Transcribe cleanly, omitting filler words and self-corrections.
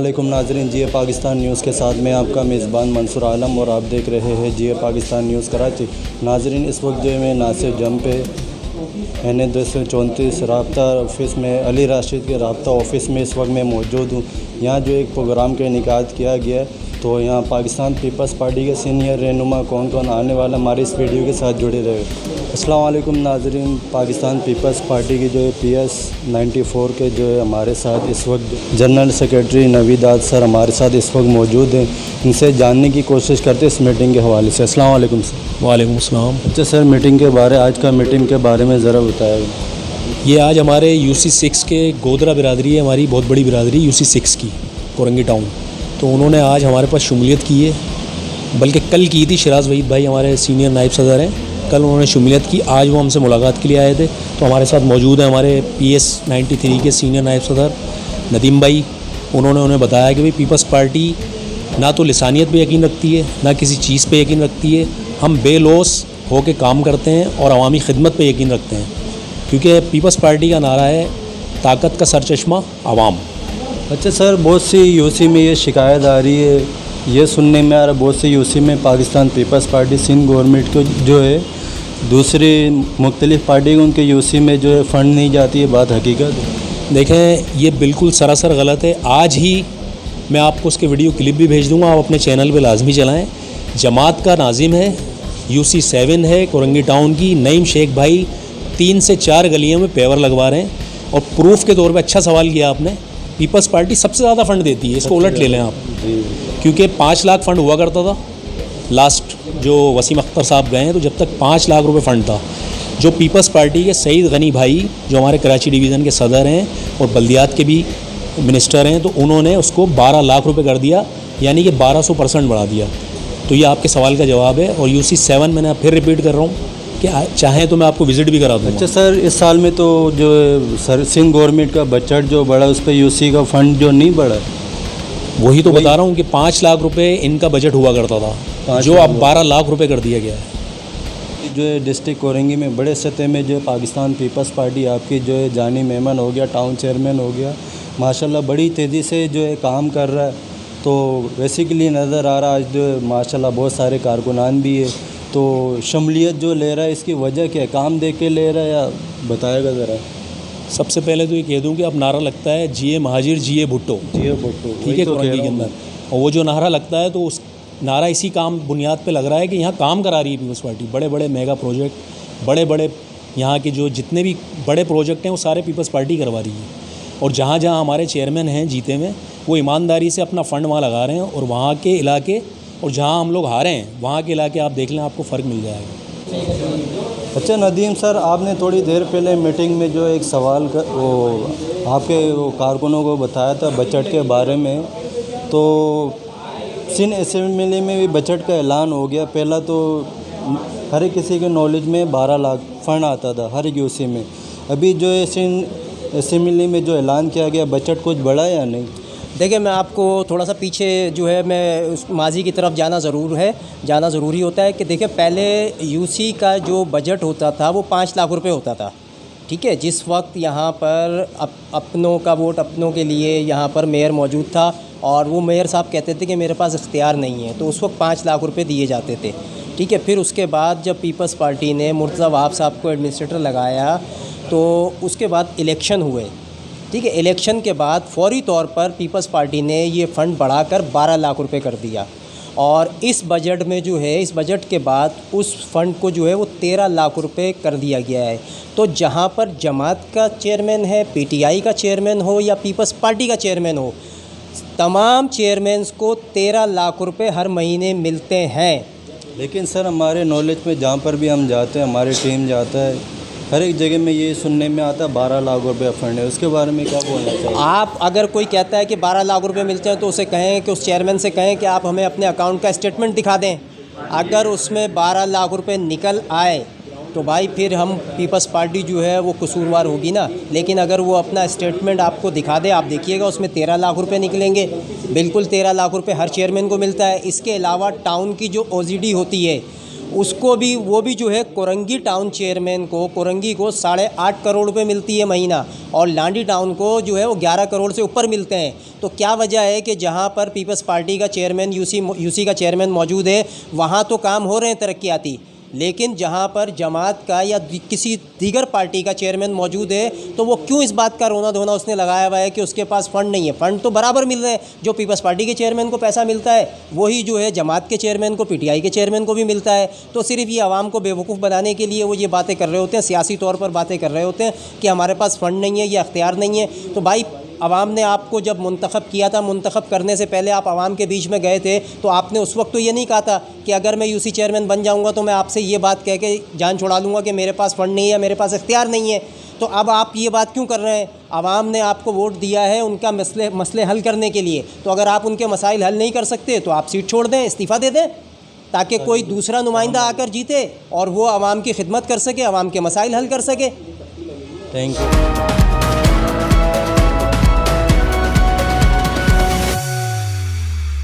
अस्सलामुअलैकुम नाज़रीन, जिए पाकिस्तान न्यूज़ के साथ में आपका मेज़बान मंसूर आलम और आप देख रहे हैं जिए पाकिस्तान न्यूज़ कराची। नाज़रीन, इस वक्त जो है मैं नासिर जम पे NA 234 राब्ता ऑफ़िस में अली राशिद के राब्ता ऑफ़िस में इस वक्त मैं मौजूद हूँ। यहाँ जो एक प्रोग्राम का इनेकाद किया गया, तो यहाँ पाकिस्तान पीपल्स पार्टी के सीनियर रहनुमा कौन कौन आने वाला, हमारे इस वीडियो के साथ जुड़े रहे। अस्सलाम वालेकुम नाज़रीन, पाकिस्तान पीपल्स पार्टी की जो है PS 94 के जो है हमारे साथ इस वक्त जनरल सेक्रेटरी नवीदाद सर हमारे साथ इस वक्त मौजूद हैं। इनसे जानने की कोशिश करते हैं इस मीटिंग के हवाले से। अस्सलाम वालेकुम सर। वालेकुम अस्सलाम। अच्छा सर, मीटिंग के बारे आज का मीटिंग के बारे में ज़रा बताएं। ये आज हमारे UC 6 के गोदरा बिरादरी है, हमारी बहुत बड़ी बिरादरी UC 6 की, कोरंगी टाउन। तो उन्होंने आज हमारे पास शुमूलियत की है, बल्कि कल की थी। शराज वहीद भाई हमारे सीनियर नायब सदर हैं, कल उन्होंने शुमूलियत की। आज वो हमसे मुलाकात के लिए आए थे, तो हमारे साथ मौजूद हैं हमारे PS 93 के सीनियर नायब सदर नदीम भाई। उन्होंने उन्हें बताया कि भाई पीपल्स पार्टी ना तो लिसानियत पे यकीन रखती है, ना किसी चीज़ पे यकीन रखती है। हम बेलौस होकर काम करते हैं और अवामी खिदमत पे यकीन रखते हैं, क्योंकि पीपल्स पार्टी का नारा है ताकत का सरचश्मा आवाम। अच्छा सर, बहुत सी UC में ये शिकायत आ रही है, ये सुनने में आ रहा है बहुत सी UC में Pakistan Peoples Party Sindh government को जो है दूसरी मुख्तलिफ़ पार्टी को उनके UC में जो है फ़ंड नहीं जाती है, बात हकीकत है? देखें, ये बिल्कुल सरासर गलत है। आज ही मैं आपको उसके वीडियो क्लिप भी भेज दूंगा, आप अपने चैनल पे लाजमी चलाएं। जमात का नाजिम है, UC 7 है कोरंगी टाउन की, नईम शेख भाई 3 से 4 गलियों में पेवर लगवा रहे हैं। और प्रूफ के तौर पे अच्छा सवाल किया आपने, पीपल्स पार्टी सबसे ज़्यादा फ़ंड देती है, इसको उलट ले लें आप, क्योंकि 5 लाख फ़ंड हुआ करता था। लास्ट जो वसीम अख्तर साहब गए हैं, तो जब तक 5 लाख रुपए फ़ंड था, जो पीपल्स पार्टी के सईद गनी भाई जो हमारे कराची डिवीज़न के सदर हैं और बल्दियात के भी मिनिस्टर हैं, तो उन्होंने उसको 12 लाख रुपए कर दिया, यानी कि 1200% बढ़ा दिया। तो ये आपके सवाल का जवाब है। और UC 7 मैंने फिर रिपीट कर रहा हूँ कि चाहें तो मैं आपको विज़िट भी करा दूँगा। अच्छा सर, इस साल में तो जो सर सिंध गवर्नमेंट का बजट जो बढ़ा, उस पर UC का फ़ंड जो नहीं बढ़ा, वही तो बता रहा हूँ कि 5 लाख रुपए इनका बजट हुआ करता था, जो अब 12 लाख रुपए कर दिया गया है। जो है डिस्ट्रिक्ट कोरंगी में बड़े सतह में जो है पाकिस्तान पीपल्स पार्टी आपकी जो है जानी मेहमान हो गया, टाउन चेयरमैन हो गया, माशाल्लाह बड़ी तेज़ी से जो है काम कर रहा है। तो बेसिकली नज़र आ रहा है आज जो है माशाल्लाह बहुत सारे कारकुनान भी है। तो शमूलियत जो ले रहा है, इसकी वजह क्या है? काम दे के ले रहा है या बताएगा ज़रा? सबसे पहले तो ये कह दूं कि अब नारा लगता है जिए महाजिर जिए भुट्टो, जिए भुट्टो, ठीक है, कोरंगी के अंदर। और वो जो नारा लगता है, तो उस नारा इसी काम बुनियाद पे लग रहा है कि यहाँ काम करा रही है पीपल्स पार्टी। बड़े बड़े मेगा प्रोजेक्ट, बड़े बड़े यहाँ के जो जितने भी बड़े प्रोजेक्ट हैं, वो सारे पीपल्स पार्टी करवा रही है। और जहाँ जहाँ हमारे चेयरमैन हैं जीते में, वो ईमानदारी से अपना फ़ंड वहाँ लगा रहे हैं। और वहाँ के इलाके और जहाँ हम लोग हारे हैं, वहाँ के इलाके आप देख लें, आपको फ़र्क मिल जाएगा। अच्छा नदीम सर, आपने थोड़ी देर पहले मीटिंग में जो एक सवाल वो आपके वो कारकुनों को बताया था बजट के बारे में, तो सिंध असेंबली में भी बजट का ऐलान हो गया। पहला तो हर किसी के नॉलेज में 12 लाख फ़ंड आता था हर UC में। अभी जो है सिंध असेंबली में जो ऐलान किया गया, बजट कुछ बढ़ा या नहीं? देखिए, मैं आपको थोड़ा सा पीछे जो है मैं उस माजी की तरफ जाना ज़रूरी होता है कि देखिए, पहले UC का जो बजट होता था वो 5 लाख रुपए होता था, ठीक है। जिस वक्त यहाँ पर अपनों का वोट अपनों के लिए यहाँ पर मेयर मौजूद था, और वो मेयर साहब कहते थे कि मेरे पास इख्तियार नहीं है, तो उस वक्त 5 लाख रुपए दिए जाते थे, ठीक है। फिर उसके बाद जब पीपल्स पार्टी ने मुर्तज़ा वहाब साहब को एडमिनिस्ट्रेटर लगाया, तो उसके बाद इलेक्शन हुए, ठीक है। इलेक्शन के बाद फौरी तौर पर पीपल्स पार्टी ने ये फ़ंड बढ़ाकर 12 लाख रुपए कर दिया। और इस बजट में जो है, इस बजट के बाद उस फ़ंड को जो है वो 13 लाख रुपए कर दिया गया है। तो जहाँ पर जमात का चेयरमैन है, PTI का चेयरमैन हो या पीपल्स पार्टी का चेयरमैन हो, तमाम चेयरमैन्स को 13 लाख रुपए हर महीने मिलते हैं। लेकिन सर, हमारे नॉलेज में जहाँ पर भी हम जाते हैं, हमारी टीम जाता है, हर एक जगह में ये सुनने में आता है 12 लाख रुपए फ़ंड है। उसके बारे में क्या बोलना चाहिए? आप अगर कोई कहता है कि 12 लाख रुपए मिलते हैं, तो उसे कहें कि उस चेयरमैन से कहें कि आप हमें अपने अकाउंट का स्टेटमेंट दिखा दें। अगर उसमें 12 लाख रुपए निकल आए, तो भाई फिर हम पीपल्स पार्टी जो है वो कसूरवार होगी ना। लेकिन अगर वो अपना स्टेटमेंट आपको दिखा दे, आप देखिएगा उसमें 13 लाख रुपए निकलेंगे, बिल्कुल 13 लाख रुपए हर चेयरमैन को मिलता है। इसके अलावा टाउन की जो OCD होती है, उसको भी वो भी जो है कोरंगी टाउन चेयरमैन को, कोरंगी को 8.5 करोड़ रुपए मिलती है महीना, और लांडी टाउन को जो है वो 11 करोड़ से ऊपर मिलते हैं। तो क्या वजह है कि जहाँ पर पीपल्स पार्टी का चेयरमैन यूसी का चेयरमैन मौजूद है वहाँ तो काम हो रहे हैं तरक्याती, लेकिन जहाँ पर जमात का या किसी दीगर पार्टी का चेयरमैन मौजूद है तो वो क्यों इस बात का रोना धोना उसने लगाया हुआ है कि उसके पास फ़ंड नहीं है। फ़ंड तो बराबर मिल रहे हैं, जो पीपल्स पार्टी के चेयरमैन को पैसा मिलता है वही जो है जमात के चेयरमैन को, पीटीआई के चेयरमैन को भी मिलता है। तो सिर्फ ये आवाम को बेवकूफ़ बनाने के लिए वो ये बातें कर रहे होते हैं, सियासी तौर पर बातें कर रहे होते हैं कि हमारे पास फ़ंड नहीं है या अख्तियार नहीं है। तो भाई आवाम ने आपको जब मुंतखब किया था, मुंतखब करने से पहले आप आवाम के बीच में गए थे, तो आपने उस वक्त तो ये नहीं कहा था कि अगर मैं यूसी चेयरमैन बन जाऊंगा तो मैं आपसे ये बात कह के जान छुड़ा लूँगा कि मेरे पास फ़ंड नहीं है, मेरे पास इख्तियार नहीं है। तो अब आप ये बात क्यों कर रहे हैं? आवाम ने आपको वोट दिया है उनका मसले हल करने के लिए, तो अगर आप उनके मसाइल हल नहीं कर सकते तो आप सीट छोड़ दें, इस्तीफ़ा दे दें, ताकि कोई दूसरा नुमाइंदा आकर जीते और वो आवाम की खिदमत कर सके, आवाम के मसाइल हल कर सके। Thank you.